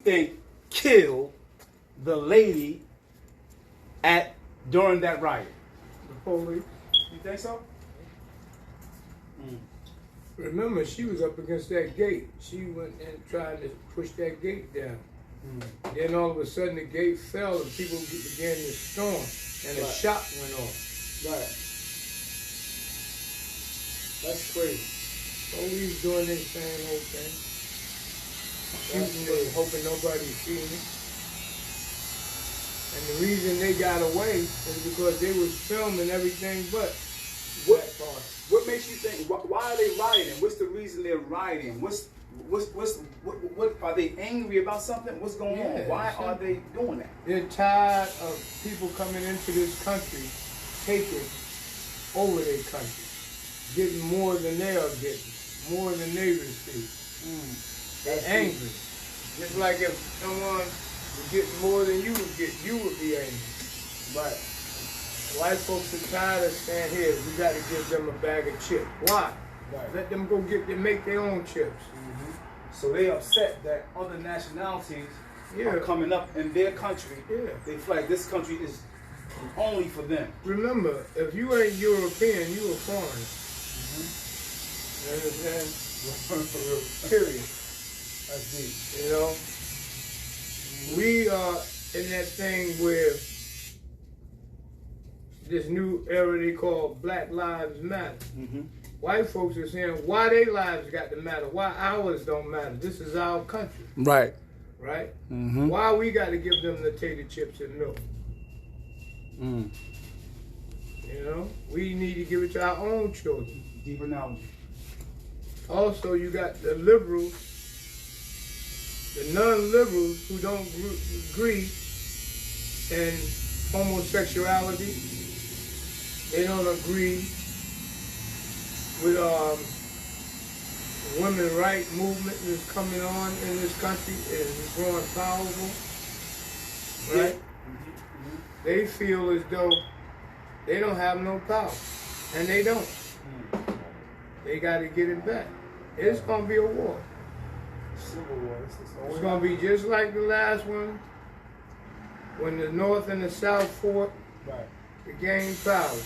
think killed the lady during that riot? The police. You think so? Remember, she was up against that gate. She went and tried to push that gate down. Then all of a sudden the gate fell and people began to storm and a shot went off. Right. That's crazy. Police doing their same old thing. Shooting and hoping nobody's seeing it. And the reason they got away is because they was filming everything but that part. What makes you think? Why are they rioting? What's the reason they're rioting? What are they angry about something? What's going on? Why are they doing that? They're tired of people coming into this country, taking over their country, getting more than they are getting, more than they receive. They're angry. Just like if someone was getting more than you would get, you would be angry. Right. White folks are tired of saying, here, we got to give them a bag of chips. Why? Right. Let them go make their own chips. So they upset that other nationalities are coming up in their country. Yeah. They feel like this country is only for them. Remember, if you ain't European, you a foreigner. You understand? Period. That's deep. You know? We are in that thing where this new era they call Black Lives Matter. White folks are saying, why their lives got to matter? Why ours don't matter? This is our country. Right. Right? Why we got to give them the tater chips and milk? You know? We need to give it to our own children. Deep analogy. Also, you got the liberals, the non-liberals who don't agree in homosexuality. They don't agree with the women's rights movement that's coming on in this country and is growing powerful. Right? They feel as though they don't have no power. And they don't. They got to get it back. It's going to be a war. Civil war. It's going to be just like the last one when the North and the South fought to gain power.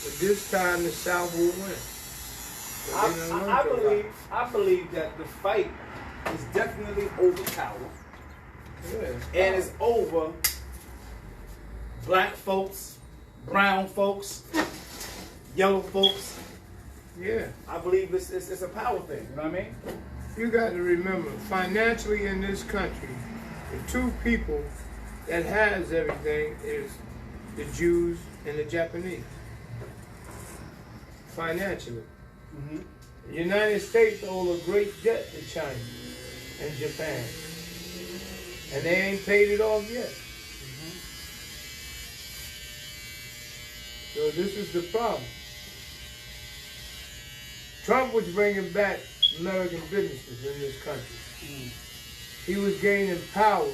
But this time the South will win. I believe that the fight is definitely over power. And it's over black folks, brown folks, yellow folks. Yeah. I believe it's a power thing, you know what I mean? You got to remember, financially in this country, the two people that has everything is the Jews and the Japanese. Financially. The United States owe a great debt to China and Japan. And they ain't paid it off yet. So this is the problem. Trump was bringing back American businesses in this country. He was gaining power.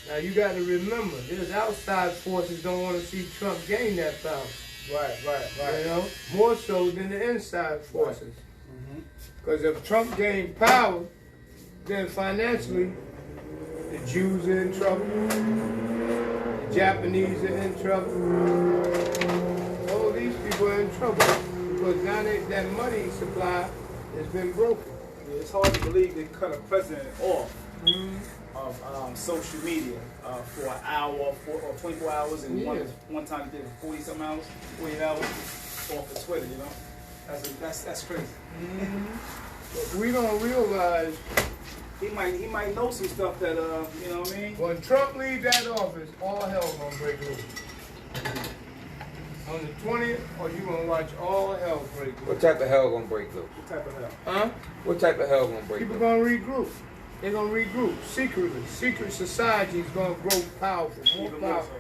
Now you got to remember, there's outside forces don't want to see Trump gain that power. Right. You know, more so than the inside forces. Because if Trump gained power, then financially, the Jews are in trouble, the Japanese are in trouble. All these people are in trouble because now that money supply has been broken. Yeah, it's hard to believe they cut a president off of social media for an hour or 24 hours, and one time he did 40-something hours, 48 hours off of Twitter. You know, that's crazy. But we don't realize he might know some stuff that you know what I mean. When Trump leaves that office, all hell gonna break loose. On the 20th, or you gonna watch all hell break loose. What type of hell gonna break loose? What type of hell? Huh? What type of hell gonna break People loose? gonna regroup. They're gonna regroup secretly. Secret society is gonna grow powerful, more powerful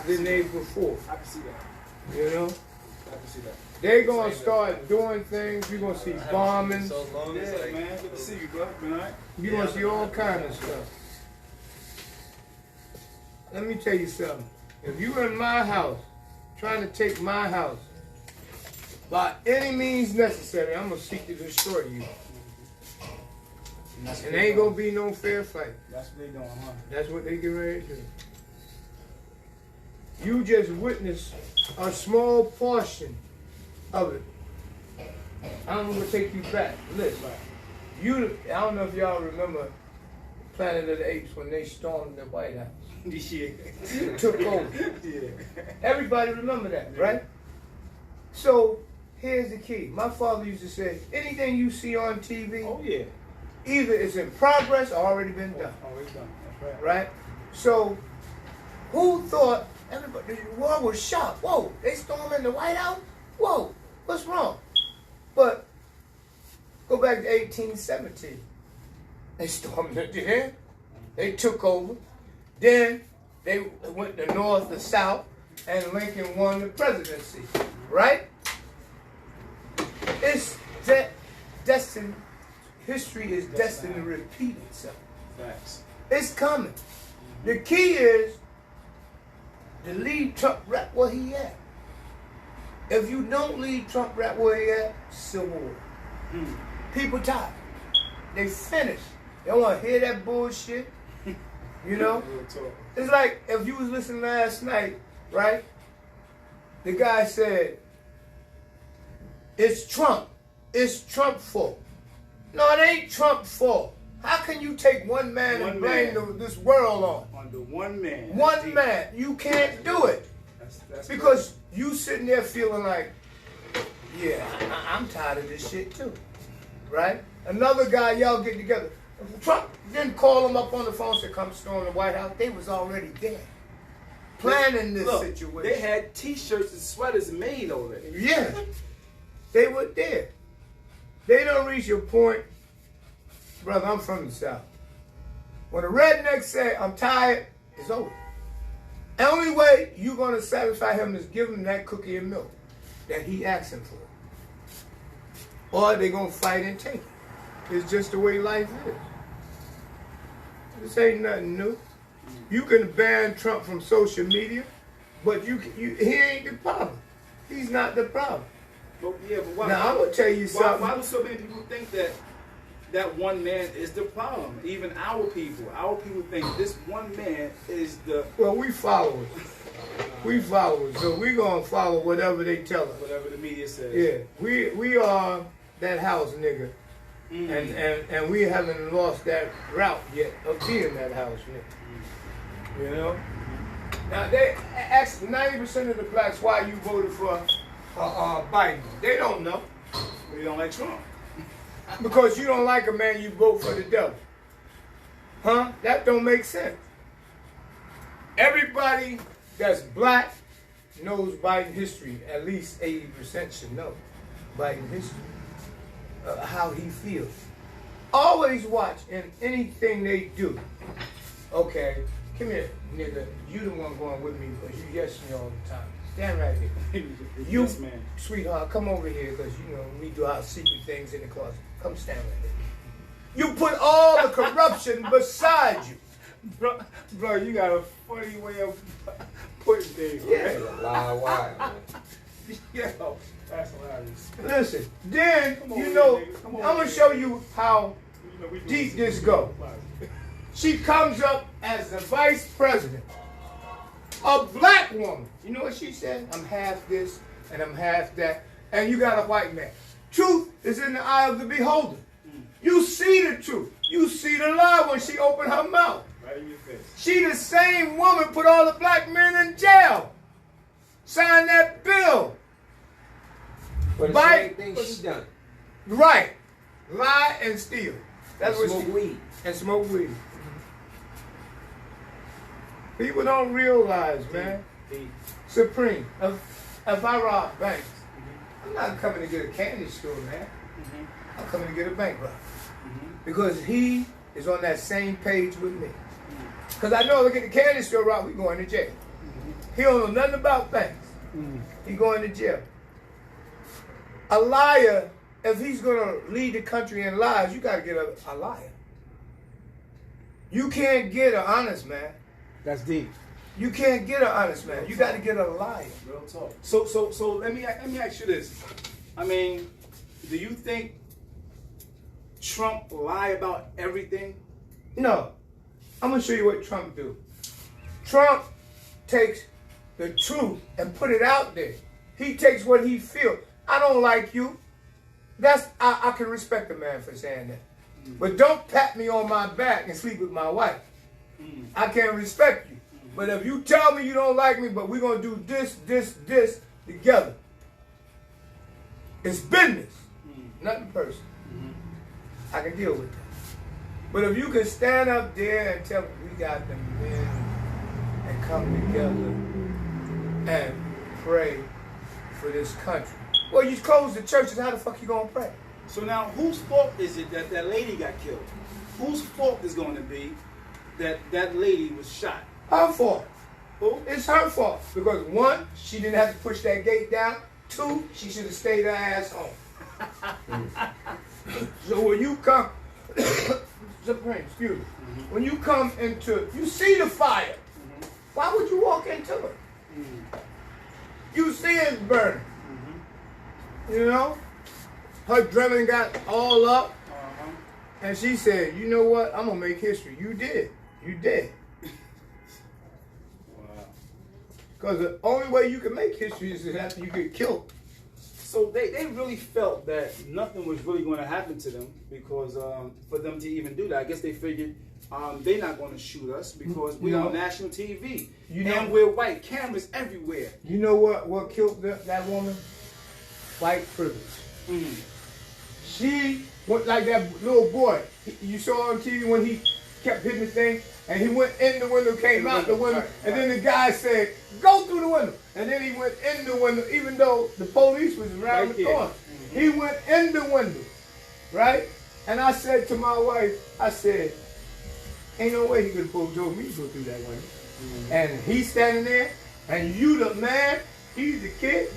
than they before. I can see that. You know? I can see that. They're gonna start doing things. You're gonna see bombings. Yeah, man. Good to see you, bro. Been all right? You're gonna see all kinds of stuff. Let me tell you something. If you in my house, trying to take my house, by any means necessary, I'm gonna seek to destroy you. And ain't gonna be no fair fight. That's what they doing, huh? That's what they get ready to do. You just witnessed a small portion of it. I'm gonna take you back. Listen, I don't know if y'all remember Planet of the Apes when they stormed the White House. Yeah. You took over. Yeah. Everybody remember that, right? So here's the key. My father used to say, anything you see on TV, Oh yeah. either it's in progress or already been done. Already done. That's right. Right? So who thought everybody the world was shocked? Whoa, they storming the White House? Whoa, what's wrong? But go back to 1817. They stormed it there. They took over. Then they went to north, the south, and Lincoln won the presidency. Right? It's that destined. History is destined to repeat itself. Facts. It's coming. The key is to leave Trump right where he at. If you don't leave Trump right where he at, civil war. People tired. They finished. They don't want to hear that bullshit. You know? It's like if you was listening last night, right? The guy said, it's Trump. It's Trump's fault. No, it ain't Trump's fault. How can you take one man and blame this world on? Under one man. One man. You can't do it. That's Because you sitting there feeling like, yeah, I'm tired of this shit too. Right? Another guy, y'all get together. Trump didn't call him up on the phone and say, come storm the White House. They was already there. Planning this situation. They had t-shirts and sweaters made already. Yeah. They were there. They don't reach your point. Brother, I'm from the South. When a redneck say, I'm tired, it's over. The only way you're going to satisfy him is give him that cookie and milk that he asking for. Or they're going to fight and take it. It's just the way life is. This ain't nothing new. You can ban Trump from social media, but he ain't the problem. He's not the problem. But why? Now, I'm going to tell you something. Why do so many people think that one man is the problem? Even our people think this one man is the... Well, we followers. We followers, so we going to follow whatever they tell us. Whatever the media says. Yeah, we are that house nigga. And we haven't lost that route yet of being that house nigga. You know? Now, they ask 90% of the blacks why you voted for Biden. They don't know. We don't like Trump. Because you don't like a man, you vote for the devil. Huh? That don't make sense. Everybody that's black knows Biden history. At least 80% should know Biden history. How he feels. Always watch in anything they do. Okay, come here, nigga. You the one going with me because you yes me all the time. Stand right here. You, yes, man. Sweetheart, come over here because you know we do our secret things in the closet. Come stand right here. You put all the corruption beside you. Bro, you got a funny way of putting things. Yeah. Why, man? Yeah. That's hilarious. Listen, then, you know, I'm going to show you how deep this go. She comes up as the vice president. A black woman. You know what she said? I'm half this and I'm half that. And you got a white man. Truth is in the eye of the beholder. You see the truth. You see the lie when she opened her mouth. Right in your face. She the same woman put all the black men in jail. Signed that bill. But the same thing she done. Right. Lie and steal. That's and what smoke weed. And smoke weed. People don't realize, man. Supreme. If I rob banks, I'm not coming to get a candy store, man. I'm coming to get a bank robber. Because he is on that same page with me. Because I know if I get the candy store robbed, we going to jail. He don't know nothing about banks. He going to jail. A liar, if he's going to lead the country in lies, you got to get a liar. You can't get an honest man. That's deep. You can't get an honest man. You got to get a liar. Real talk. So let me ask you this. I mean, do you think Trump lie about everything? No. I'm going to show you what Trump do. Trump takes the truth and put it out there. He takes what he feels. I don't like you. I can respect a man for saying that. But don't pat me on my back and sleep with my wife. I can't respect you. But if you tell me you don't like me, but we're going to do this together. It's business, nothing personal. I can deal with that. But if you can stand up there and tell me we got the men and come together and pray for this country. Well, you close the churches, how the fuck you going to pray? So now, whose fault is it that that lady got killed? Whose fault is going to be that that lady was shot? Her fault. Who? It's her fault. Because one, she didn't have to push that gate down. Two, she should have stayed her ass home. So when you come, excuse me, when you come into, you see the fire. Why would you walk into it? You see it burning. You know? Her adrenaline got all up. And she said, you know what? I'm going to make history. You did. You did. Wow. Because the only way you can make history is after you get killed. So they really felt that nothing was really going to happen to them because for them to even do that, I guess they figured they're not going to shoot us because we're on national TV. And we're white. Cameras everywhere. You know what killed that woman? White privilege. She went like that little boy. You saw on TV when he kept hitting the thing, and he went in the window, came out the window, and then the guy said, go through the window. And then he went in the window, even though the police was around the corner. He went in the window, right? And I said to my wife, I said, ain't no way he could have told me to go through that window. And he's standing there, and you the man, he's the kid.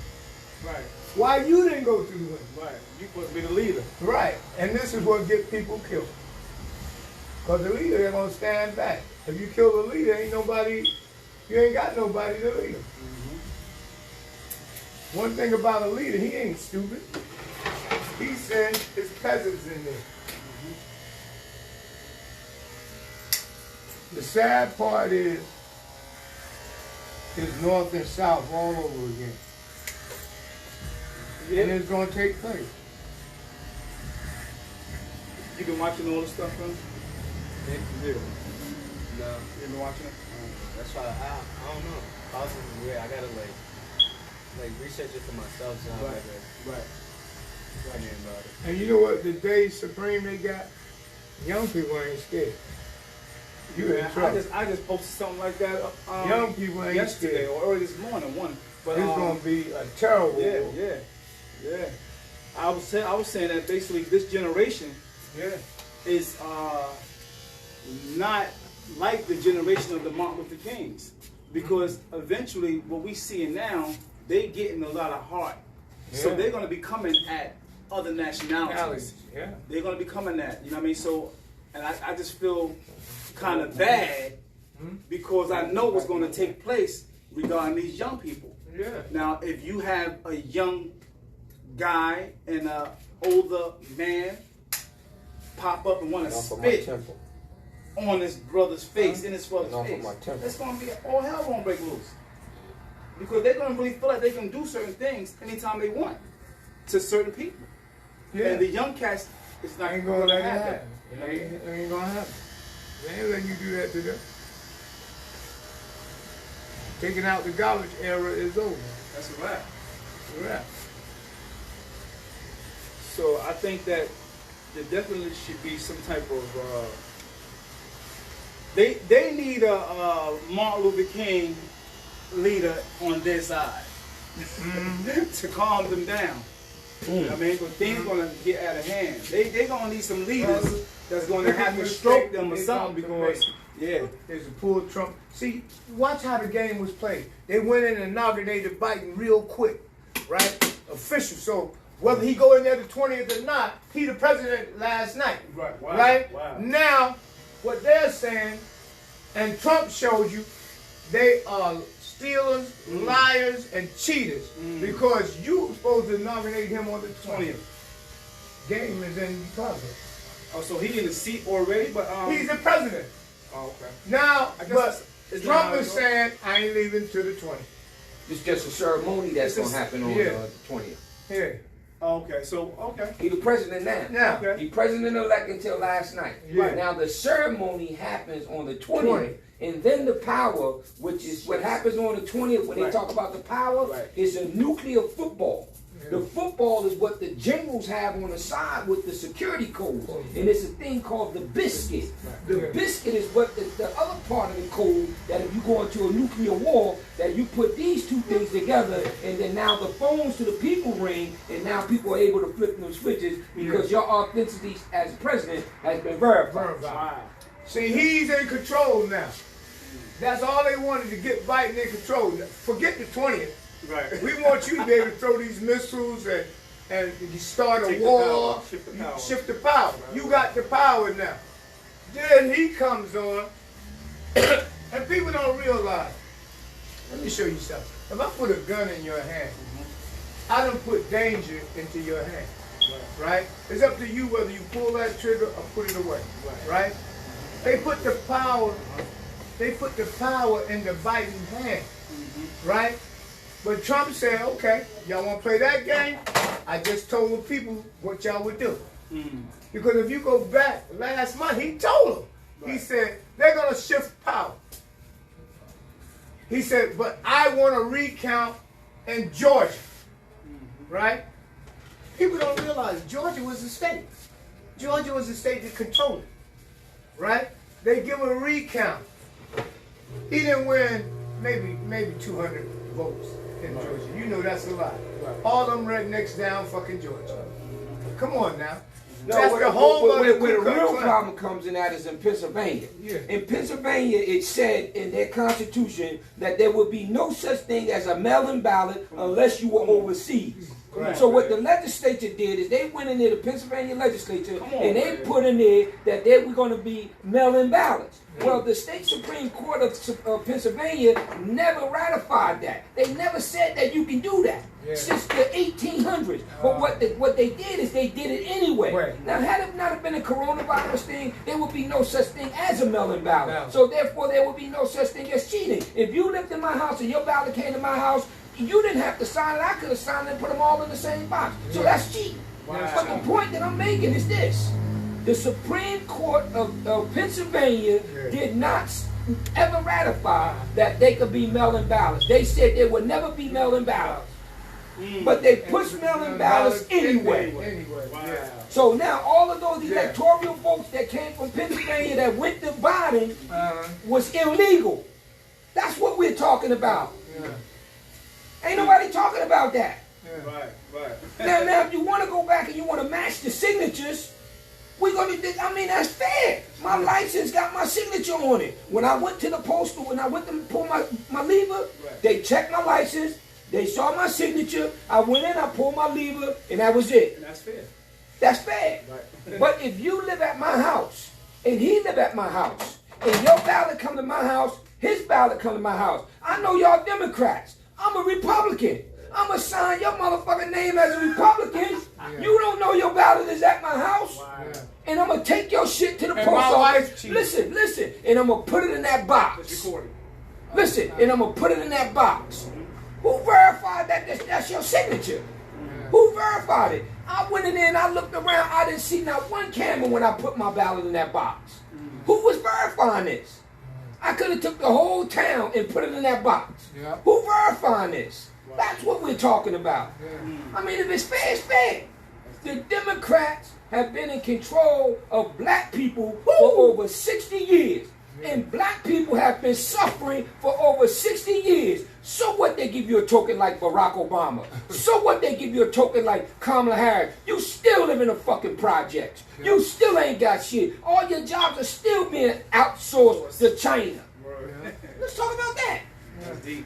Right. Why you didn't go through the window? Right. You supposed to be the leader. Right. And this is what gets people killed. Because the leader, they're going to stand back. If you kill the leader, you ain't got nobody to lead him. One thing about a leader, he ain't stupid. He sends his peasants in there. The sad part is North and South all over again. And it's going to take place. You been watching all this stuff, huh? Yeah. No. You been watching it? That's why I don't know. Possibly weird. I gotta like research it for myself. So I'm Right. about it. And you know what? The day Supreme they got, young people ain't scared. You in trouble. I just posted something like that Young people ain't yesterday scared. or early this morning. But It's going to be a terrible war. Yeah. I was saying that basically this generation is not like the generation of the Martin Luther Kings, because eventually what we seeing now, they getting a lot of heart, so they're going to be coming at other nationalities. They're going to be coming at, you know what I mean? So, and I just feel kind of bad because I know what's going to take place regarding these young people. Now, if you have a young guy and an older man pop up and want to spit on his brother's face, in his brother's face, it's going to be all hell going to break loose. Because they're going to really feel like they can do certain things anytime they want to certain people. And the young cats, it's not going to happen. It ain't going to happen. They ain't letting you do that to them. Taking out the garbage era is over. That's a wrap. It's a wrap. So I think that there definitely should be some type of they need a Martin Luther King leader on their side to calm them down. You know what I mean? But things gonna get out of hand. They gonna need some leaders that's gonna have to stroke them or something because there's a pull Trump. See, watch how the game was played. They went in and inaugurated Biden real quick, right? Official. So whether he go in there the 20th or not, he the president last night. Right. Wow. Right? Wow. Now, what they're saying, and Trump showed you, they are stealers, liars, and cheaters because you were supposed to nominate him on the 20th. Game is in progress. Oh, so he in the seat already, but He's the president. Oh, okay. Now, I guess but it's Trump not is saying, I ain't leaving till the 20th. It's just a ceremony that's going to happen on the 20th. Yeah. Oh, okay, so, okay. He the president now. Now, Okay. He president-elect until last night. Yeah. Now the ceremony happens on the 20th. And then the power, which is what happens on the 20th when they talk about the power, is a nuclear football. The football is what the generals have on the side with the security codes. And it's a thing called the biscuit. The biscuit is what the other part of the code, that if you go into a nuclear war, that you put these two things together, and then now the phones to the people ring, and now people are able to flip them switches because your authenticity as president has been verified. Wow. see, he's in control now. That's all they wanted, to get Biden in control. Forget the 20th. Right. We want you to be able to throw these missiles and start a Take the war. power, shift the power. Shift the power. You got the power now. Then he comes on, and people don't realize. Let me show you something. If I put a gun in your hand, I don't put danger into your hand. Right? It's up to you whether you pull that trigger or put it away. Right? They put the power. They put the power in the Biden hand. Right? But Trump said, okay, y'all want to play that game? I just told the people what y'all would do. Because if you go back last month, he told them. He said, they're going to shift power. He said, but I want to recount in Georgia. Right? People don't realize Georgia was a state. Georgia was a state that controlled it. Right? They give him a recount. He didn't win maybe 200 votes in Georgia. You know that's a lot. All them rednecks down fucking Georgia. Come on now. No, That's the whole where the Ku Klux real Klan. problem comes in that is in Pennsylvania. Yeah. In Pennsylvania, it said in their constitution that there would be no such thing as a mail-in ballot unless you were overseas. Right. So what the legislature did is they went in there, the Pennsylvania legislature, and they put in there that they were going to be mail-in ballots. Well, the state Supreme Court of Pennsylvania never ratified that. They never said that you can do that since the 1800s. But what they did is they did it anyway. Right. Now, had it not have been a coronavirus thing, there would be no such thing as a mail-in ballot. No. So therefore, there would be no such thing as cheating. If you lived in my house and your ballot came to my house, you didn't have to sign it. I could have signed it and put them all in the same box. So that's cheating. Wow. But the point that I'm making is this. The Supreme Court of Pennsylvania did not ever ratify that they could be mail-in ballots. They said there would never be mail-in ballots. But they pushed mail-in ballots anyway. Wow. So now all of those electoral votes that came from Pennsylvania that went to Biden was illegal. That's what we're talking about. Ain't nobody talking about that. Right. Now, if you want to go back and you want to match the signatures, we're going to, I mean, that's fair. My license got my signature on it. When I went to the postal, when I went to pull my lever, they checked my license, they saw my signature, I went in, I pulled my lever, and that was it. And that's fair. That's fair. Right. But if you live at my house, and he live at my house, and your ballot come to my house, his ballot come to my house, I know y'all Democrats. I'm a Republican. I'm going to sign your motherfucking name as a Republican. You don't know your ballot is at my house. And I'm going to take your shit to the post office. Listen. And I'm going to put it in that box. Listen, and I'm going to put it in that box. Who verified that that's your signature? Who verified it? I went in there and I looked around. I didn't see not one camera when I put my ballot in that box. Who was verifying this? I could have took the whole town and put it in that box. Who verifying this? That's what we're talking about. I mean, if it's fair, it's fair. The Democrats have been in control of black people for over 60 years. And black people have been suffering for over 60 years. So what, they give you a token like Barack Obama? So what, they give you a token like Kamala Harris? You still live in a fucking project. You still ain't got shit. All your jobs are still being outsourced to China. Let's talk about that. That's deep.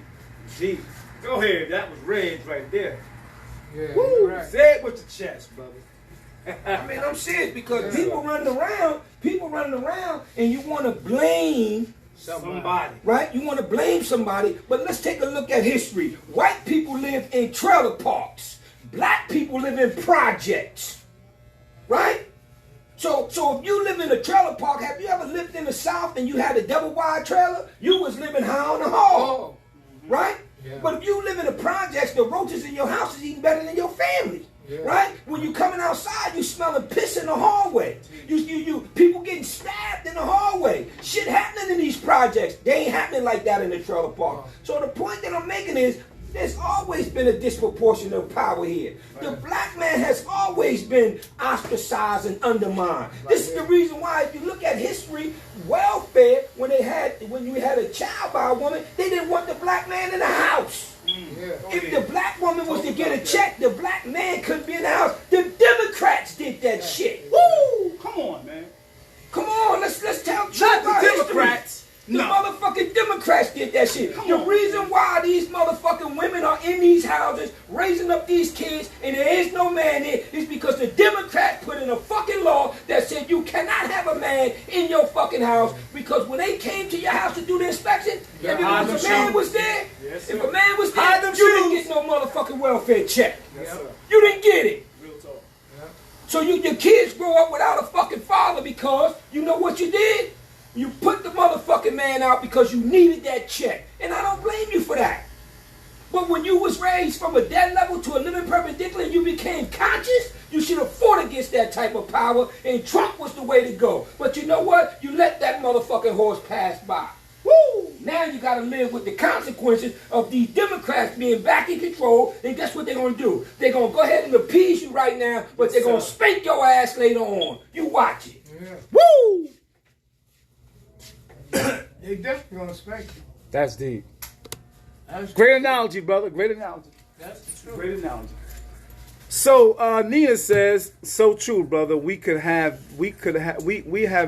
Deep. Go ahead. That was rage right there. Woo! Right. Say it with the chest, brother. I mean, I'm serious because people running around, and you want to blame somebody. Right? You want to blame somebody, but let's take a look at history. White people live in trailer parks. Black people live in projects. Right? So if you live in a trailer park, have you ever lived in the South and you had a double wide trailer? You was living high on the hog, right? Yeah. But if you live in the projects, the roaches in your house is eating better than your family. Yeah. Right? When you coming outside, you smelling piss in the hallway. You people getting stabbed in the hallway. Shit happening in these projects. They ain't happening like that in the trailer park. So the point that I'm making is there's always been a disproportionate power here. The black man has always been ostracized and undermined. This is the reason why, if you look at history, welfare, when you had a child by a woman, they didn't want the black man in the house. If the black woman was to get a check, the black man couldn't be in the house. The Democrats did that shit. Woo! Come on, man. Come on, let's tell truth Not about the history. Democrats. The motherfucking Democrats did that shit. The reason why these motherfucking women are in these houses raising up these kids and there is no man there is because the Democrats put in a fucking law that said you cannot have a man in your fucking house, because when they came to your house to do the inspection, if a man was there, if a man was there, you didn't get no motherfucking welfare check. You didn't get it. Real talk. So your kids grow up without a fucking father because you know what you did? You put the motherfucking man out because you needed that check. And I don't blame you for that. But when you was raised from a dead level to a living perpendicular and you became conscious, you should have fought against that type of power, and Trump was the way to go. But you know what? You let that motherfucking horse pass by. Woo! Now you got to live with the consequences of these Democrats being back in control, and guess what they're going to do? They're going to go ahead and appease you right now, but they're going to spank your ass later on. You watch it. Yeah. Woo! They definitely gonna spank you. That's deep. That's Great analogy, brother. Great analogy. That's the truth. Great analogy. So Nia says, so true, brother. We have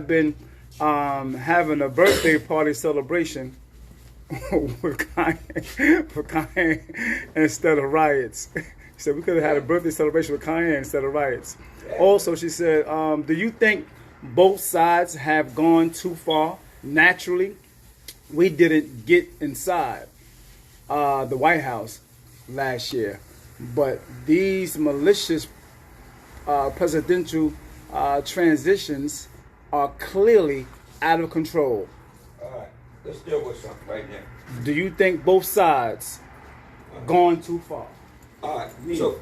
been having a birthday party celebration for Kanye instead of riots. She said we could have had a birthday celebration with Kanye instead of riots. Also, she said, do you think both sides have gone too far? Naturally, we didn't get inside the White House last year, but these malicious presidential transitions are clearly out of control. All right, let's deal with something right now. Do you think both sides gone too far? All right, so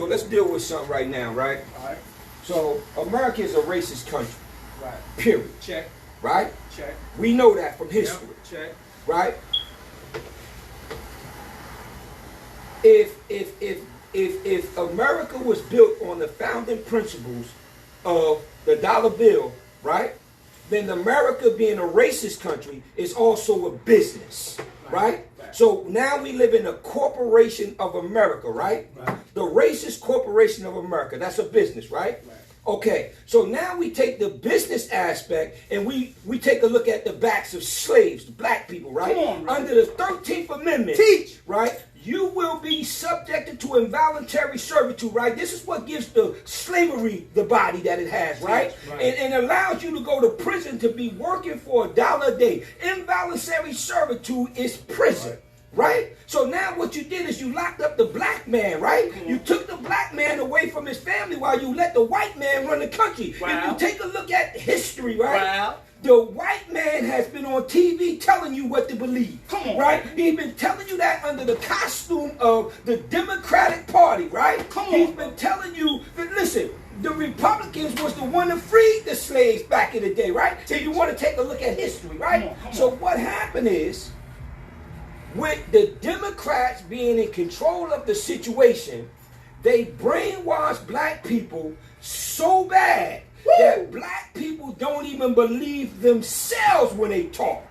let's deal with something right now, right? All right. So America is a racist country, Right. period, Check. right? Check. We know that from history, Check. right? If America was built on the founding principles of the dollar bill, right? Then America, being a racist country, is also a business, right? So now we live in a corporation of America, right? The racist corporation of America. That's a business, right? Okay, so now we take the business aspect and we take a look at the backs of slaves, black people, right? Come on, right? Under the 13th Amendment, Teach. right? You will be subjected to involuntary servitude, right? This is what gives the slavery the body that it has, right? And allows you to go to prison to be working for $1 a day. Involuntary servitude is prison. Right? So now what you did is you locked up the black man, right? You took the black man away from his family while you let the white man run the country. Wow. If you take a look at history, right? Wow. The white man has been on TV telling you what to believe. Come on. Right? He's been telling you that under the costume of the Democratic Party, right? Come on. He's been telling you that, listen, the Republicans was the one that freed the slaves back in the day, right? So you want to take a look at history, right? Come on. So what happened is, with the Democrats being in control of the situation, they brainwash black people so bad that black people don't even believe themselves when they talk.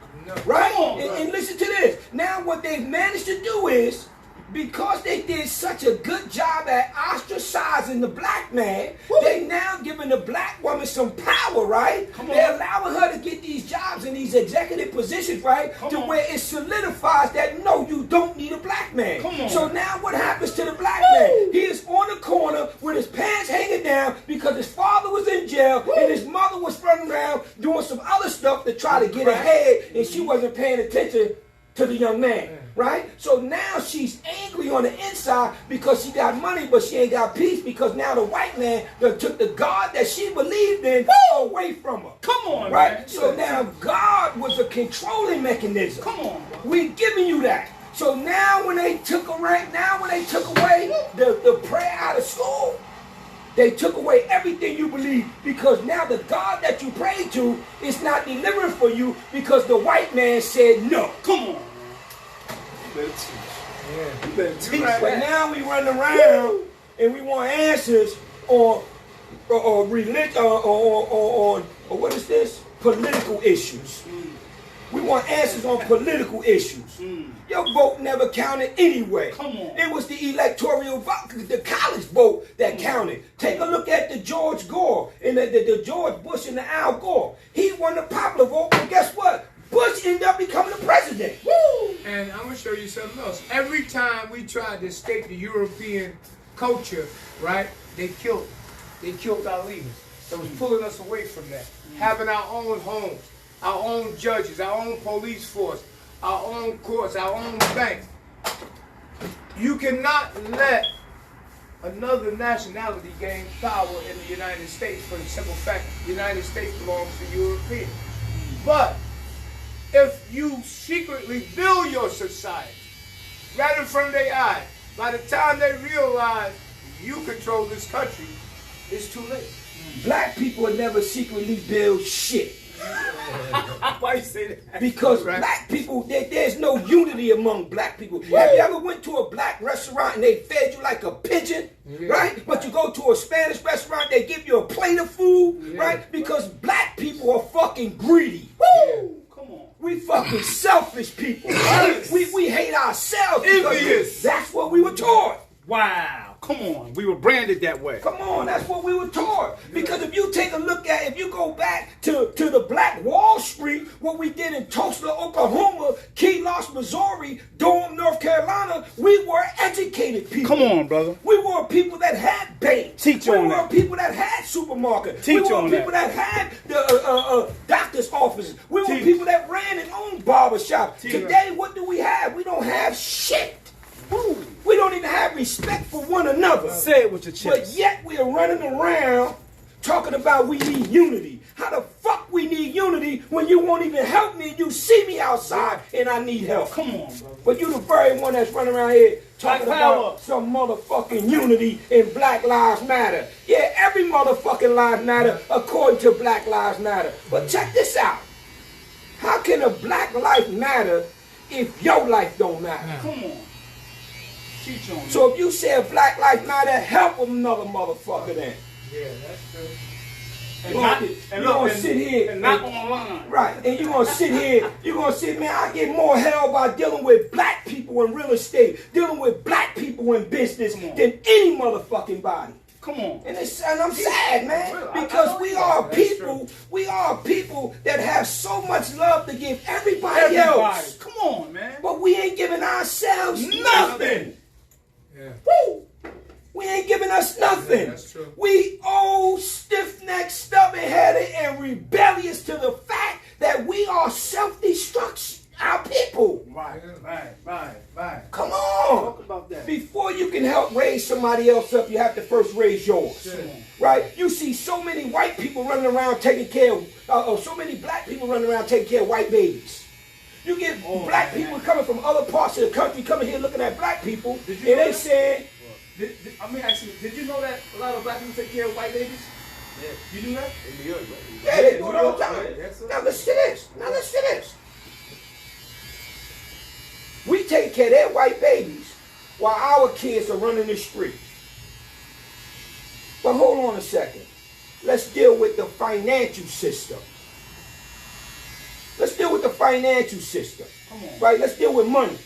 Right? And listen to this. Now what they've managed to do is, because they did such a good job at ostracizing the black man, they now giving the black woman some power, right? They're allowing her to get these jobs in these executive positions, right? Where it solidifies that, no, you don't need a black man. So now what happens to the black man? He is on the corner with his pants hanging down because his father was in jail and his mother was running around doing some other stuff to try to get ahead, and she wasn't paying attention to the young man, right? So now she's angry on the inside because she got money, but she ain't got peace because now the white man done took the God that she believed in away from her. Come on, right? man. So now God was a controlling mechanism. Come on, bro. We giving you that. So now when they took away, the prayer out of school, they took away everything you believe because now the God that you pray to is not delivering for you because the white man said no. Come on, man. You better teach. Yeah. You better teach. Right. But now we run around and we want answers on religion or what is this? Political issues. We want answers on political issues. Your vote never counted anyway. Come on. It was the electoral vote, the college vote that counted. Take a look at the George Gore and the George Bush and the Al Gore. He won the popular vote, but guess what? Bush ended up becoming the president. Woo! And I'm gonna show you something else. Every time we tried to escape the European culture, right? They killed our leaders. That was pulling us away from that. Having our own homes, our own judges, our own police force, our own courts, our own banks. You cannot let another nationality gain power in the United States for the simple fact the United States belongs to Europeans. But if you secretly build your society right in front of their eyes, by the time they realize you control this country, it's too late. Black people would never secretly build shit. Why you say that? Because Right. black people, there's no unity among black people. Have you ever went to a black restaurant and they fed you like a pigeon, right? But you go to a Spanish restaurant, they give you a plate of food, right? Because black people are fucking greedy. Woo! Come on. We fucking selfish people. Right? We hate ourselves because Envious. that's what we were taught. Wow. Come on. We were branded that way. Come on, that's what we were taught. Because if you take a look at, if you go back to the Black Wall Street, what we did in Tulsa, Oklahoma, Key Largo, Missouri, Durham, North Carolina, we were educated people. Come on, brother. We were people that had banks. Teach we on were that. people that had supermarkets. Teach we were on people that had the doctor's offices. We were Teach. people that ran and owned barbershops. Teach. Today, what do we have? We don't have shit. We don't even have respect for one another. Say it with your But chest. yet we are running around talking about we need unity. How the fuck we need unity when you won't even help me? You see me outside and I need help. Come on, bro. But you the very one that's running around here talking Black power. about some motherfucking unity in Black Lives Matter. Yeah, every motherfucking lives matter according to Black Lives Matter. But check this out. How can a black life matter if your life don't matter? Come on. Teach on So if you say a black life matter, help another motherfucker then. Yeah, that's true. and You not, gonna- and you look, gonna and, sit here and not and- online. Right, and you're gonna sit here, man, I get more hell by dealing with black people in real estate, dealing with black people in business Come on. than any motherfucking body. Come on. And I'm sad, man, Real. because I we know are that's people, we are people that have so much love to give everybody Everybody. else. Come on, man. But we ain't giving ourselves nothing. Yeah. Woo! We ain't giving us nothing. Yeah, that's true. We old, stiff-necked, stubborn-headed, and rebellious to the fact that we are self-destruction. Our people. Right. Come Talk on. about that. Before you can help raise somebody else up, you have to first raise yours. Yeah. Right? You see so many white people running around taking care of, so many black people running around taking care of white babies. You get black man. people coming from other parts of the country coming here looking at black people, Did and you know they that? saying, I mean, actually, did you know that a lot of black people take care of white babies? Yeah. You knew that? In New York, right? yeah, they do it all the time. Yes, sir. Now listen to this. Now listen to this. We take care of their white babies while our kids are running the streets. But hold on a second. Let's deal with the financial system. Let's deal with the financial system. Come on. Right? Let's deal with money.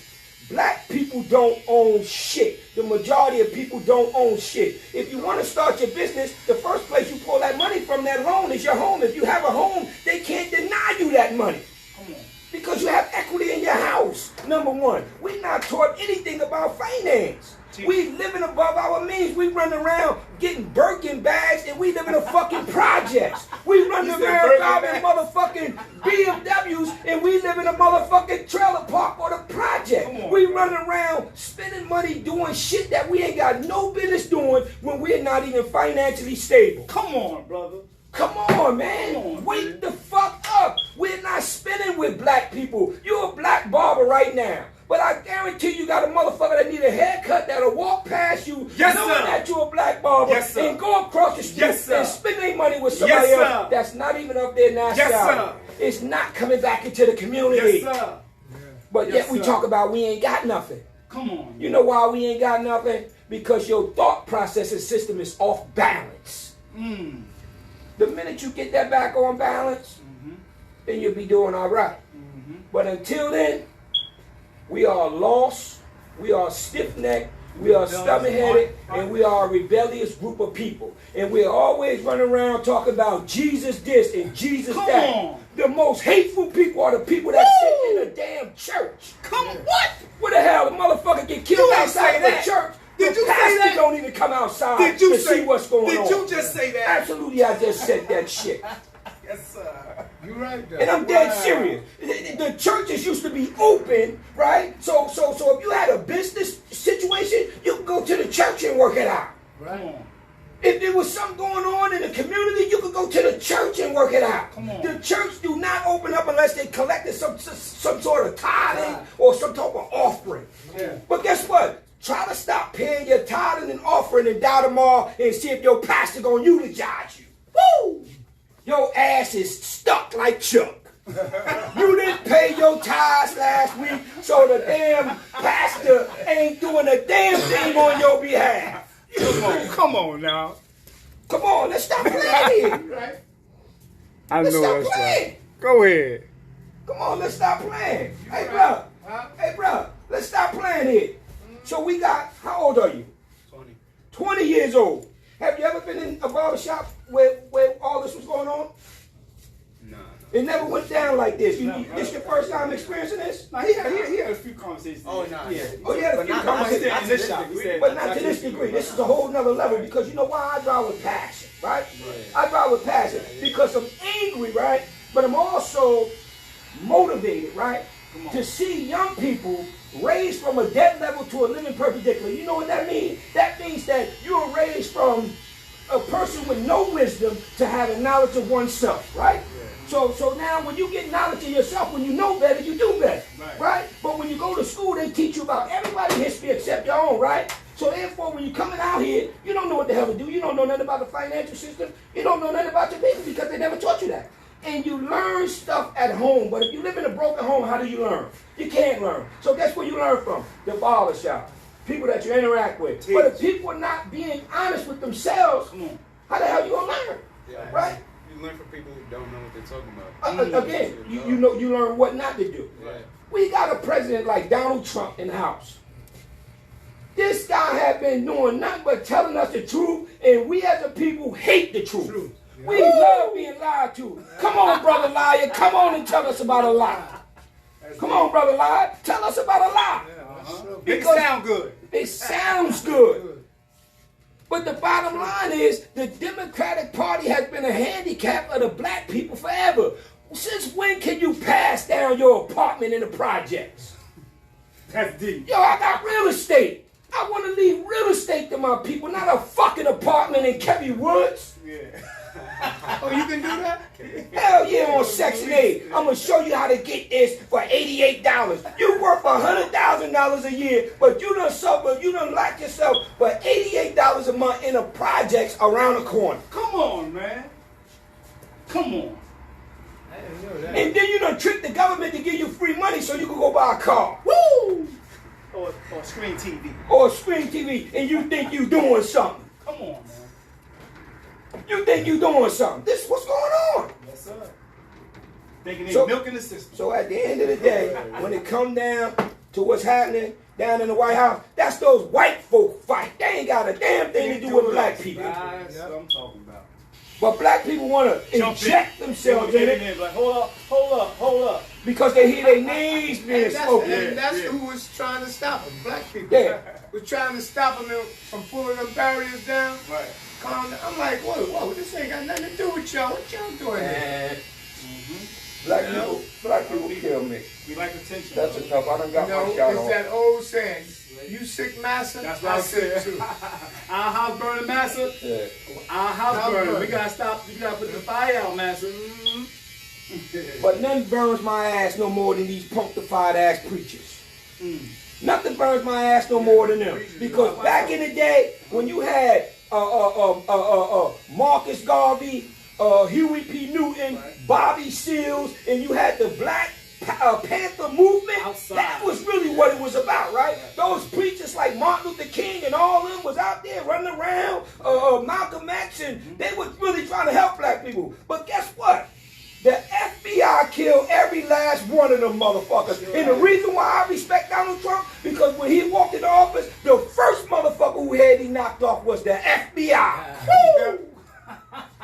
Black people don't own shit. The majority of people don't own shit. If you want to start your business, the first place you pull that money from, that loan, is your home. If you have a home, they can't deny you that money. Come on. Because you have equity in your house, number one. We're not taught anything about finance. We living above our means. We run around getting Birkin bags and we live in a fucking projects. We run around driving motherfucking BMWs and we live in a motherfucking trailer park or the project. We run around spending money doing shit that we ain't got no business doing when we're not even financially stable. Come on, brother. Come on, man. Wake the fuck up. We're not spending with black people. You're a black barber right now. But I guarantee you got a motherfucker that need a haircut that'll walk past you knowing that you're a black barber and go across the street and spend their money with somebody else that's not even up there nationality. It's not coming back into the community. But yet we talk about we ain't got nothing. Come on. You know why we ain't got nothing? Because your thought processing system is off balance. The minute you get that back on balance, then you'll be doing all right. But until then, we are lost, we are stiff-necked, we are stomach-headed, and we are a rebellious group of people. And we're always running around talking about Jesus this and Jesus that. The most hateful people are the people that sit in a damn church. What? What the hell? The motherfucker get killed outside the church. Did you say pastor that? Don't even come outside to see what's going on. Did you just say that? Absolutely, I just said that shit. Yes, sir. You right there. And I'm dead serious. The churches used to be open, right? So if you had a business situation, you could go to the church and work it out. Right. If there was something going on in the community, you could go to the church and work it out. Come on. The church do not open up unless they collected some sort of tithing or some type of offering. Yeah. But guess what? Try to stop paying your tithing and offering and die tomorrow and see if your pastor gonna eulogize you. Woo! Your ass is stuck like Chuck. You didn't pay your tithes last week, so the damn pastor ain't doing a damn thing on your behalf. Come on now. Come on, let's stop playing. Right. Let's stop playing. Go ahead. Come on, let's stop playing. Hey, bro, let's stop playing here. So we got, how old are you? 20. 20 years old. Have you ever been in a barbershop where all this was going on? No. It never went down like this. This your first time experiencing this? No, he had a few conversations. Oh, no. Yeah. Oh, you had a few conversations. In this shop. But not to this degree. This is a whole nother level because you know why? I drive with passion, right? I drive with passion because I'm angry, right? But I'm also motivated, right? To see young people raised from a dead level to a living perpendicular. You know what that means? That means that you're raised from a person with no wisdom to having knowledge of oneself, right? So now when you get knowledge of yourself, when you know better, you do better, right? But when you go to school, they teach you about everybody's history except your own, right? So therefore, when you're coming out here, you don't know what the hell to do. You don't know nothing about the financial system. You don't know nothing about your business because they never taught you that. And you learn stuff at home, but if you live in a broken home, how do you learn? You can't learn. So guess where you learn from? The barbershop. People that you interact with. But if people are not being honest with themselves, how the hell you gonna learn? Yeah. Right? You learn from people who don't know what they're talking about. Again, you learn what not to do. Right. We got a president like Donald Trump in the House. This guy had been doing nothing but telling us the truth, and we as a people hate the truth. We love being lied to. Come on, brother liar. Come on and tell us about a lie. Come on, brother liar. Tell us about a lie. It sounds good. It sounds good. But the bottom line is the Democratic Party has been a handicap of the black people forever. Since when can you pass down your apartment in the projects? That's deep. Yo, I got real estate. I want to leave real estate to my people, not a fucking apartment in Kevy Woods. Yeah. Oh, you can do that? Hell yeah, on Section 8. I'm going to show you how to get this for $88. You worth $100,000 a year, but you done lock yourself for $88 a month in the projects around the corner. Come on, man. Come on. And then you done trick the government to give you free money so you can go buy a car. Woo! Or screen TV. Or a screen TV, and you think you doing something. Come on, man. You think you doing something. This is what's going on. Yes, sir. Thinking they're milking the system. So at the end of the day, when it come down to what's happening down in the White House, that's those white folk fight. They ain't got a damn thing to do with black people. That's what I'm talking about. But black people want to inject themselves in it Like, hold up. because they hear their names being spoken. And that's who was trying to stop them. Black people. Yeah. Was trying to stop them from pulling them barriers down. Right. Calm down. I'm like, whoa, this ain't got nothing to do with y'all. What y'all doing here? Black people kill me. We like attention. That's enough. I done got No, my shot it's off. that old saying. You sick, massa? That's what I I sick said. too. Our house burning, massa. Yeah. Our house House burning. burning. We gotta stop. We gotta put the fire out, massa. But nothing burns my ass no more than these punctified ass preachers. Nothing burns my ass no more than them. Because back in the day, when you had Marcus Garvey, Huey P. Newton, Bobby Seals, and you had the Black Panther movement, that was really what it was about, right? Those preachers like Martin Luther King and all of them was out there running around, Malcolm X, and they was really trying to help black people. But guess what? The FBI killed every last one of them motherfuckers. And the reason why I respect Donald Trump, because when he walked into office, the first motherfucker who had he knocked off was the FBI. Woo!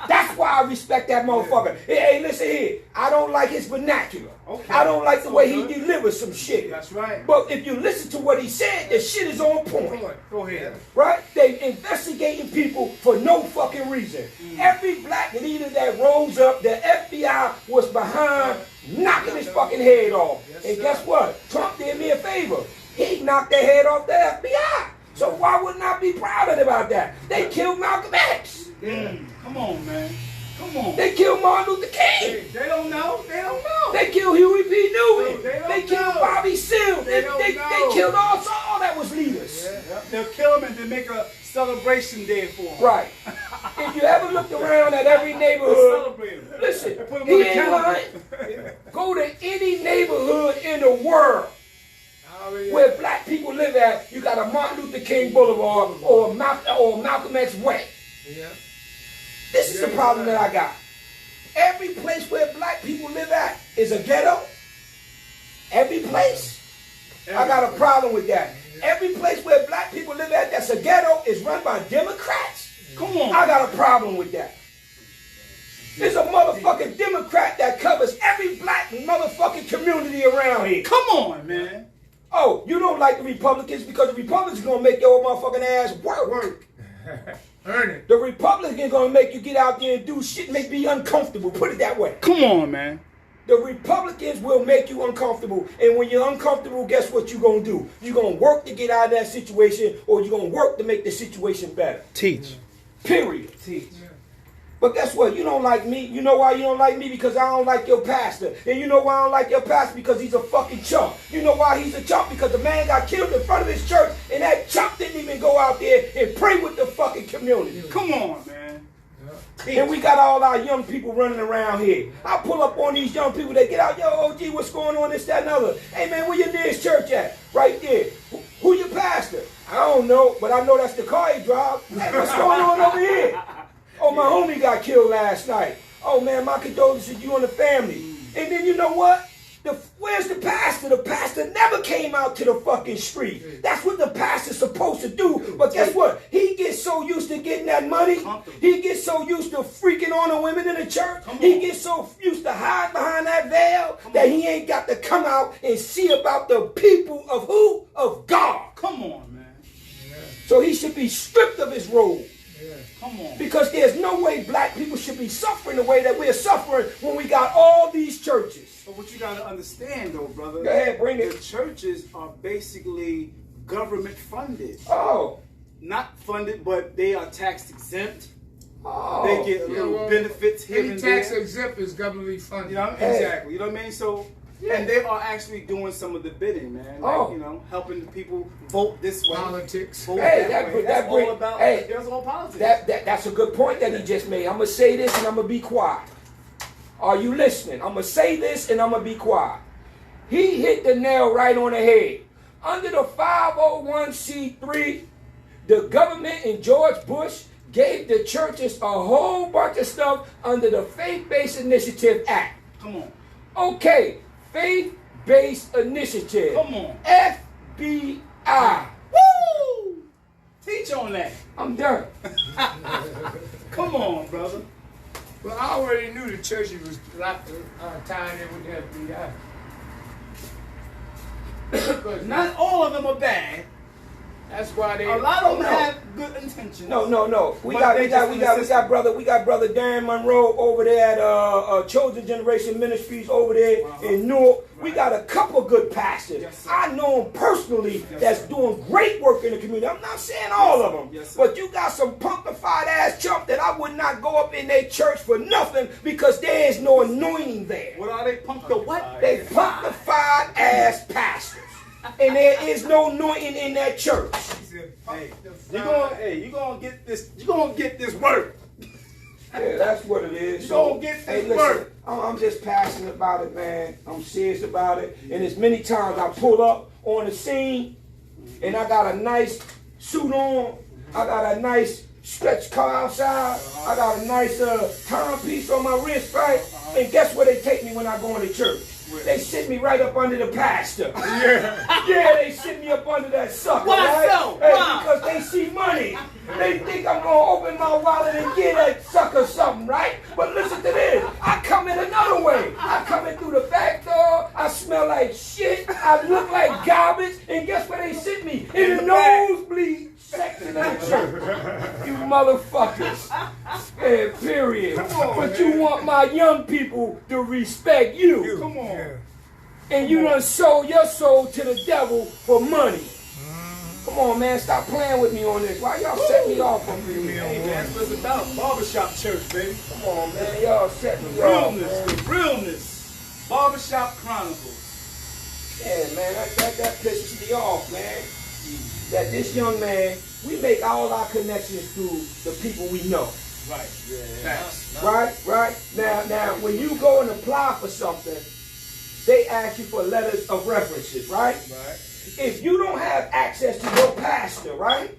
That's why I respect that motherfucker. Hey, listen here. I don't like his vernacular. Okay. I don't like the way he delivers some shit. That's right. But if you listen to what he said, the shit is on point. Go ahead. Right? They investigating people for no fucking reason. Every black leader that rose up, the FBI was behind knocking his fucking head off. And guess what? Trump did me a favor. He knocked their head off the FBI. So why wouldn't I be proud about that? They killed Malcolm X. Come on, man. Come on. They killed Martin Luther King. They don't know. They don't know. They killed Huey P. Newton. They killed know. Bobby Seals. They don't know. killed all that was leaders. They'll kill them and then make a celebration day for them. Right. If you ever looked around at every neighborhood, Celebrate them. listen, Put 'em he on the ain't calendar. lying. Go to any neighborhood in the world where black people live at, you got a Martin Luther King Boulevard or Malcolm X Way. Yeah. This is the problem that I got. Every place where black people live at is a ghetto. Every place. I got a problem with that. Every place where black people live at that's a ghetto is run by Democrats. Come on. I got a problem with that. There's a motherfucking Democrat that covers every black motherfucking community around here. Come on, man. Oh, you don't like the Republicans because the Republicans are going to make your motherfucking ass work. Earn it. The Republicans going to make you get out there and do shit, make me uncomfortable. Put it that way. Come on, man. The Republicans will make you uncomfortable. And when you're uncomfortable, guess what you're going to do? You're going to work to get out of that situation, or you're going to work to make the situation better. Teach. Period. Teach. But guess what? You don't like me. You know why you don't like me? Because I don't like your pastor. And you know why I don't like your pastor? Because he's a fucking chump. You know why he's a chump? Because the man got killed in front of his church, and that chump didn't even go out there and pray with the fucking community. Come on, man. And we got all our young people running around here. I pull up on these young people that get out, yo, OG, what's going on, this, that, and other. Hey, man, where your nearest church at? Right there. Who your pastor? I don't know, but I know that's the car he drives. Hey, what's going on over here? Oh, my homie got killed last night. Oh, man, my condolences to you and the family. And then you know what? Where's the pastor? The pastor never came out to the fucking street. That's what the pastor's supposed to do. But guess what? He gets so used to getting that money. He gets so used to freaking on the women in the church. He gets so used to hide behind that veil that he ain't got to come out and see about the people of who? Of God. Come on, man. So he should be stripped of his robe. Come on. Because there's no way black people should be suffering the way that we're suffering when we got all these churches. But what you got to understand, though, brother. Go ahead, bring The it. churches are basically government funded. Oh. Not funded, but they are tax exempt. Oh. They get little benefits here Any and tax there. exempt is government funded. You know, exactly. You know what I mean? So, and they are actually doing some of the bidding, man. Like, Oh. you know, helping the people vote this way. Politics. Vote Hey, that way. That's all about. hey, That's all politics. that's a good point that he just made. I'm going to say this and I'm going to be quiet. Are you listening? I'm going to say this and I'm going to be quiet. He hit the nail right on the head. Under the 501c3, the government and George Bush gave the churches a whole bunch of stuff under the Faith-Based Initiative Act. Come on. Okay, Faith-Based Initiative. Come on. FBI. Woo! Teach on that. I'm done. Come on, brother. Well, I already knew the church was tying in with the FBI. Not all of them are bad. That's why they. A lot of them have good intentions. No. We got brother Darren Monroe over there at Chosen Generation Ministries over there in Newark. We got a couple good pastors. Yes, I know them personally that's doing great work in the community. I'm not saying all of them, but you got some punctified ass chump that I would not go up in their church for nothing because there is no anointing there. What are they? What? They punctified ass pastors. And there is no anointing in that church. Hey, you gonna get this. You gonna get this work. Yeah, that's what it is. You gonna get this work. I'm just passionate about it, man. I'm serious about it. And as many times I pull up on the scene, and I got a nice suit on. I got a nice stretch car outside. I got a nice timepiece on my wrist, right? And guess where they take me when I go into church? They sit me right up under the pastor. Yeah, they sit me up under that sucker. Why right? so? Hey, Why? because they see money. They think I'm going to open my wallet and get that sucker something, right? But listen to this. I come in another way. I come in through the back door. I smell like shit. I look like garbage. And guess where they sit me? In the nosebleed section of the church. You motherfuckers. Yeah, period. But you want my young people to respect you. Come on. And you done sold your soul to the devil for money. Come on, man, stop playing with me on this. Why y'all set me off on me? Hey, man, that's what it's about. Barbershop church, baby. Come on, man, y'all set me off. The realness. Barbershop Chronicles. Yeah, man, that pisses me off, man. That this young man, we make all our connections through the people we know. Right. Right. Now, when you go and apply for something, they ask you for letters of references, right? If you don't have access to your pastor, right?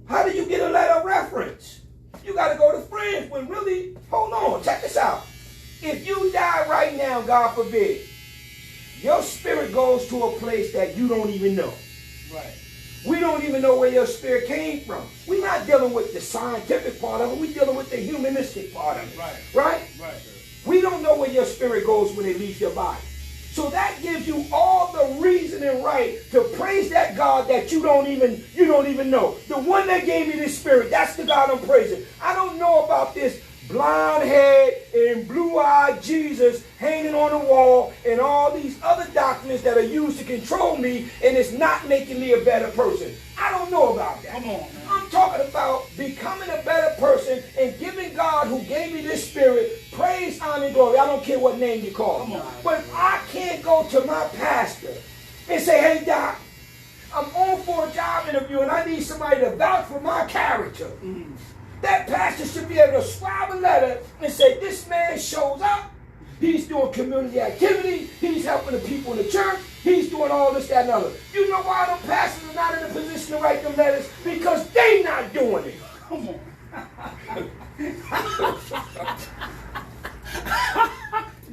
How do you get a letter of reference? You got to go to friends when really, hold on, check this out. If you die right now, God forbid, your spirit goes to a place that you don't even know. Right. We don't even know where your spirit came from. We're not dealing with the scientific part of it. We're dealing with the humanistic part of it. Right? We don't know where your spirit goes when it leaves your body. So that gives you all the reason and right to praise that God that you don't even know. The one that gave me this spirit, that's the God I'm praising. I don't know about this blonde head and blue-eyed Jesus hanging on the wall and all these other doctrines that are used to control me, and it's not making me a better person. I don't know about that. Come on, man. I'm talking about becoming a better person and giving God, who gave me this spirit, praise, honor, and glory. I don't care what name you call him. But if I can't go to my pastor and say, hey, Doc, I'm on for a job interview and I need somebody to vouch for my character. That pastor should be able to scribe a letter and say, this man shows up, he's doing community activity, he's helping the people in the church, he's doing all this, that, and other. You know why them pastors are not in a position to write them letters? Because they not doing it. Come on.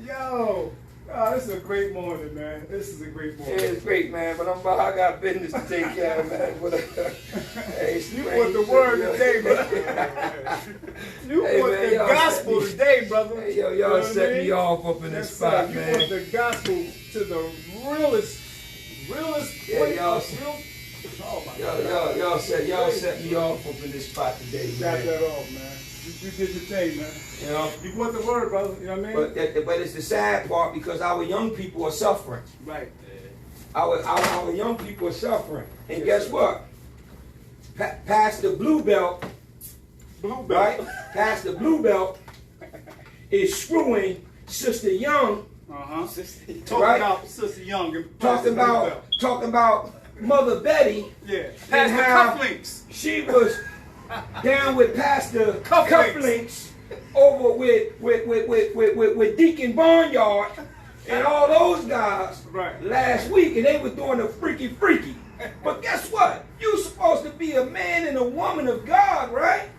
Yo. Oh, this is a great morning, man. This is a great morning. Yeah, it's great, man, but I got business to take care of, man. But, hey, you want the word today, brother. You want the gospel today, brother. Hey, y'all set me off up in this spot, man. You want the gospel to the realest. Yeah, y'all set me off up in this spot today, man. Got that off, man. You did your thing, man. You know? You want the word, brother. You know what I mean? But it's the sad part because our young people are suffering. Right. Our young people are suffering. And guess what? Pastor Blue Belt, right? Pastor Blue Belt is screwing Sister Young. Talking about Sister Young. Talking about Mother Betty. Yeah. Pastor Cufflinks. She was down with Pastor Cufflinks over with Deacon Barnyard and all those guys last week, and they were doing a freaky. But guess what? You're supposed to be a man and a woman of God, right?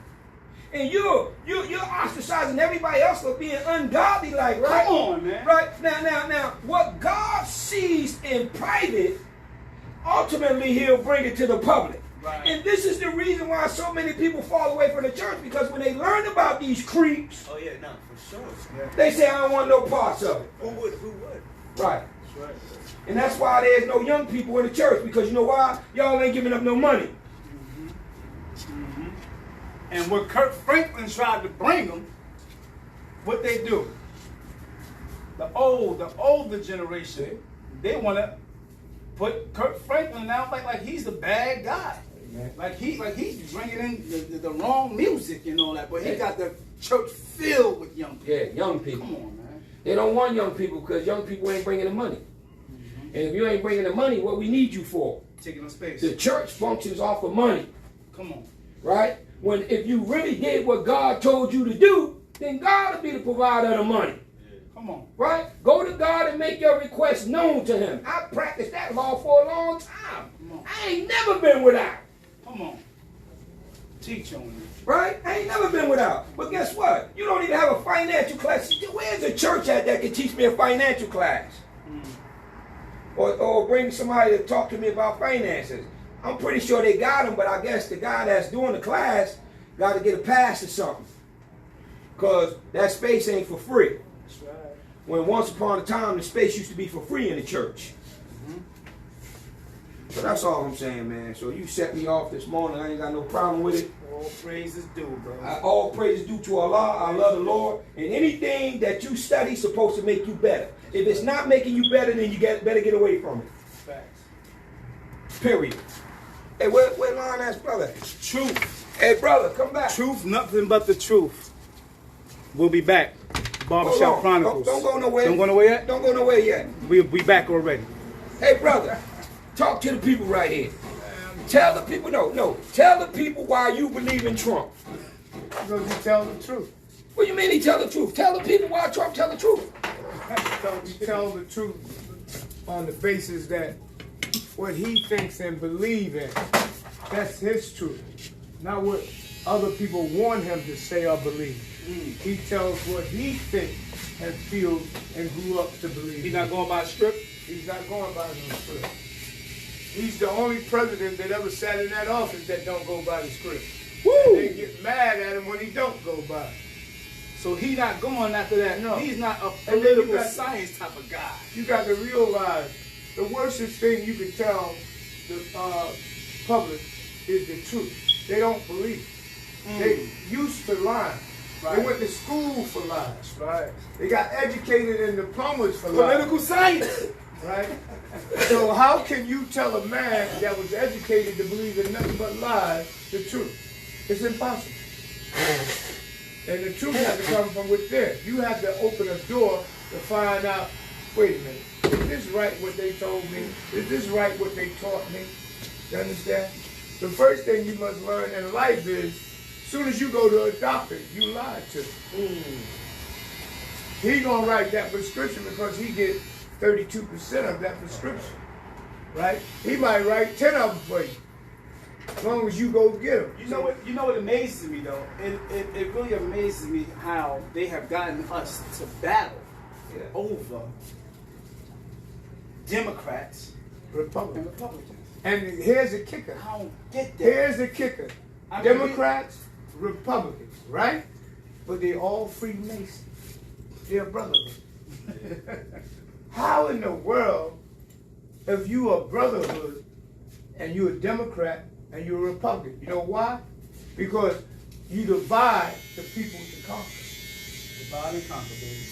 And you're ostracizing everybody else for being ungodly, like, right? Come on, man. Right? Now, what God sees in private, ultimately He'll bring it to the public. Right. And this is the reason why so many people fall away from the church, because when they learn about these creeps, Oh yeah, no, for sure. Yeah. they say, I don't want no parts of it. Who would? Who would? Right. That's right. And that's why there's no young people in the church, because you know why? Y'all ain't giving up no money. And when Kurt Franklin tried to bring them, what they do? The older generation, they want to put Kurt Franklin out like he's the bad guy. Amen. Like he's bringing in the wrong music and all that. But he got the church filled with young people. Yeah, young people. Come on, man. They don't want young people because young people ain't bringing the money. And if you ain't bringing the money, what we need you for? Taking up space. The church functions off of money. Come on. Right? When if you really did what God told you to do, then God will be the provider of the money. Come on. Right? Go to God and make your request known to him. I practiced that law for a long time. I ain't never been without. Come on. Teach on it. Right? I ain't never been without. But guess what? You don't even have a financial class. Where's a church at that can teach me a financial class? Or bring somebody to talk to me about finances. I'm pretty sure they got them, but I guess the guy that's doing the class got to get a pass or something. Because that space ain't for free. That's right. When once upon a time, the space used to be for free in the church. So that's all I'm saying, man. So you set me off this morning. I ain't got no problem with it. All praises due, bro. All praise due to Allah. I love the Lord. And anything that you study is supposed to make you better. If it's not making you better, then you better get away from it. Facts. Period. Hey, where Lon at, brother? Truth. Hey, brother, come back. Truth, nothing but the truth. We'll be back. Barbershop Hold on. Chronicles. Don't go nowhere. Don't go nowhere yet? Don't go nowhere yet. We'll be back already. Hey, brother, talk to the people right here. Tell the people, tell the people why you believe in Trump. Because he tell the truth. What do you mean he tell the truth? Tell the people why Trump tell the truth. He tell the truth on the basis that what he thinks and believe in, that's his truth. Not what other people want him to say or believe. He tells what he thinks and feels and grew up to believe. He's not going by script? He's not going by no script. He's the only president that ever sat in that office that don't go by the script. Woo! And they get mad at him when he don't go by. So he not going after that. No. He's not a And then you political got- science type of guy. You got to realize the worstest thing you can tell the public is the truth. They don't believe. They used to lie. Right. They went to school for lies. Right. They got educated in diplomas for lies. Political science. Right? So how can you tell a man that was educated to believe in nothing but lies the truth? It's impossible. And the truth has to come from within. You have to open a door to find out, wait a minute, is this right what they told me? Is this right what they taught me? You understand? The first thing you must learn in life is, as soon as you go to a doctor, you lied to him. He gonna write that prescription because he get 32% of that prescription, right? He might write 10 of them for you, as long as you go get them. You know what amazes me though? It really amazes me how they have gotten us to battle over Democrats and Republican. Republicans. And here's the kicker. I don't get that. Here's the kicker. I mean, Democrats, Republicans, right? But they all Freemasons. They're brotherhood. How in the world, if you are brotherhood and you're a Democrat and you're a Republican? You know why? Because you divide the people to conquer. Divide and conquer, baby.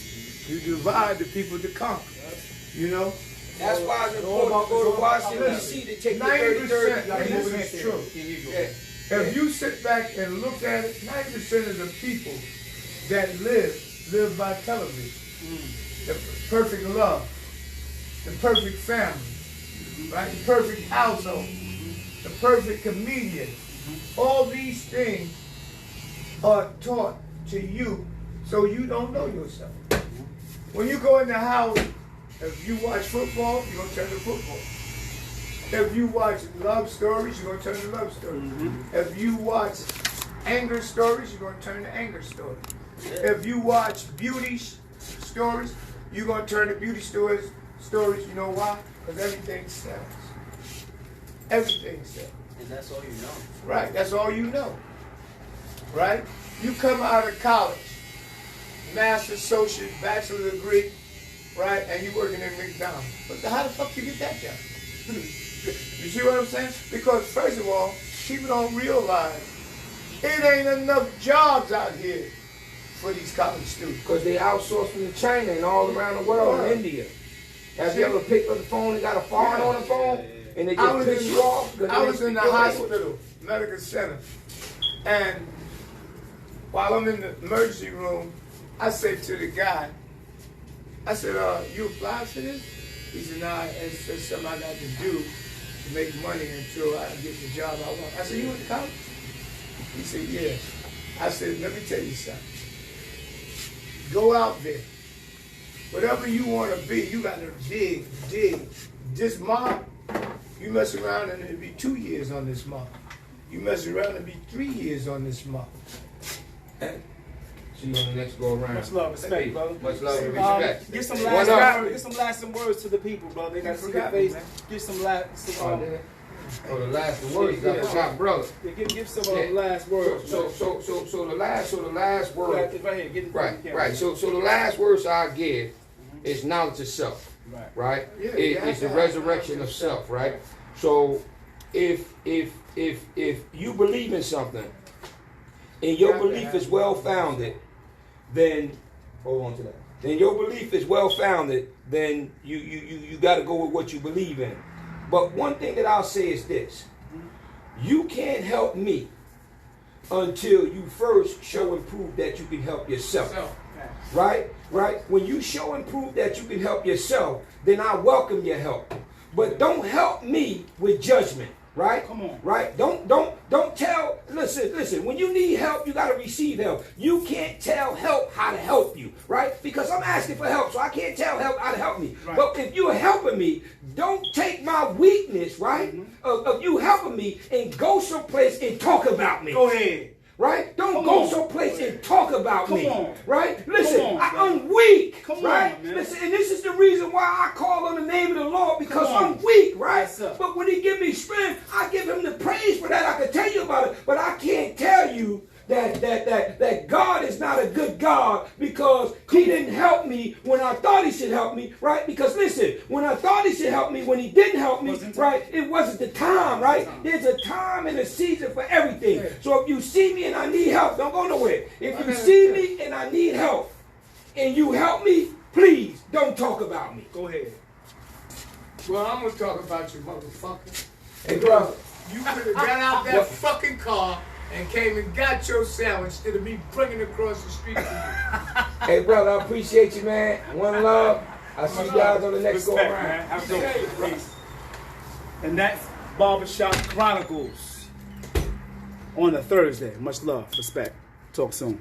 You divide the people to conquer. You know? That's why it's important to go to Washington, D.C. to take the 33rd. 90%, and this is true. Yeah. If you sit back and look at it, 90% of the people that live by television. The perfect love, the perfect family, right? The perfect household, the perfect comedian. All these things are taught to you so you don't know yourself. When you go in the house, if you watch football, you're going to turn to football. If you watch love stories, you're going to turn to love stories. If you watch anger stories, you're going to turn to anger stories. If you watch beauty stories, you're going to turn to beauty stories. You know why? Because everything sells. Everything sells. And that's all you know. Right, that's all you know. Right? You come out of college, master's, associate, bachelor's degree, right? And you working in McDonald's. But how the fuck you get that job? You see what I'm saying? Because first of all, people don't realize it ain't enough jobs out here for these college students. Because they outsource from China and all around the world, in India. Have you ever picked up the phone and got a foreign on the phone? And they just piss you off? I was in the hospital, medical center, and while I'm in the emergency room, I said to the guy, I said, you applied for this? He said, nah, it's just something I got to do to make money until I get the job I want. I said, you went to college? He said, yeah. I said, let me tell you something. Go out there. Whatever you want to be, you got to dig. This mob, you mess around and it'll be 2 years on this mob. You mess around and be 3 years on this mob. See you on the next go around. Much love, respect, brother. Much love and respect. Give some lasting words to the people, brother. They got to see your face. Give some Oh, the last words. Got brother. Give some last words. So the last word. Right here. Right. So the last words I give is knowledge of self. Right. It's the resurrection of self. Right. So if you believe in something and your belief is well founded, then hold on to that. Then your belief is well founded. Then you got to go with what you believe in. But one thing that I'll say is this. You can't help me until you first show and prove that you can help yourself. Right? When you show and prove that you can help yourself, then I welcome your help. But don't help me with judgment. Right? Come on. Right? Don't tell. Listen. When you need help, you got to receive help. You can't tell help how to help you. Right? Because I'm asking for help, so I can't tell help how to help me. Right. But if you're helping me, don't take my weakness, right, of you helping me and go someplace and talk about me. Go ahead. Right? Don't go someplace and talk about me. Right? Listen, I'm weak. Right? Listen, and this is the reason why I call on the name of the Lord, because I'm weak, right? But when he give me strength, I give him the praise for that. I can tell you about it, but I can't tell you that God is not a good God because he didn't help me when I thought he should help me, right? Because listen, when I thought he should help me, when he didn't help me, right, it wasn't the time, right? There's a time and a season for everything. So if you see me and I need help, don't go nowhere. If you see me and I need help and you help me, please don't talk about me. Go ahead. Well, I'm going to talk about you, motherfucker. Hey, brother. You could have got out that fucking car and came and got your sandwich instead of me bringing it across the street to you. Hey, brother, I appreciate you, man. One love. I'll see you guys on the next go around. Man. Have a good one. And that's Barbershop Chronicles on a Thursday. Much love. Respect. Talk soon.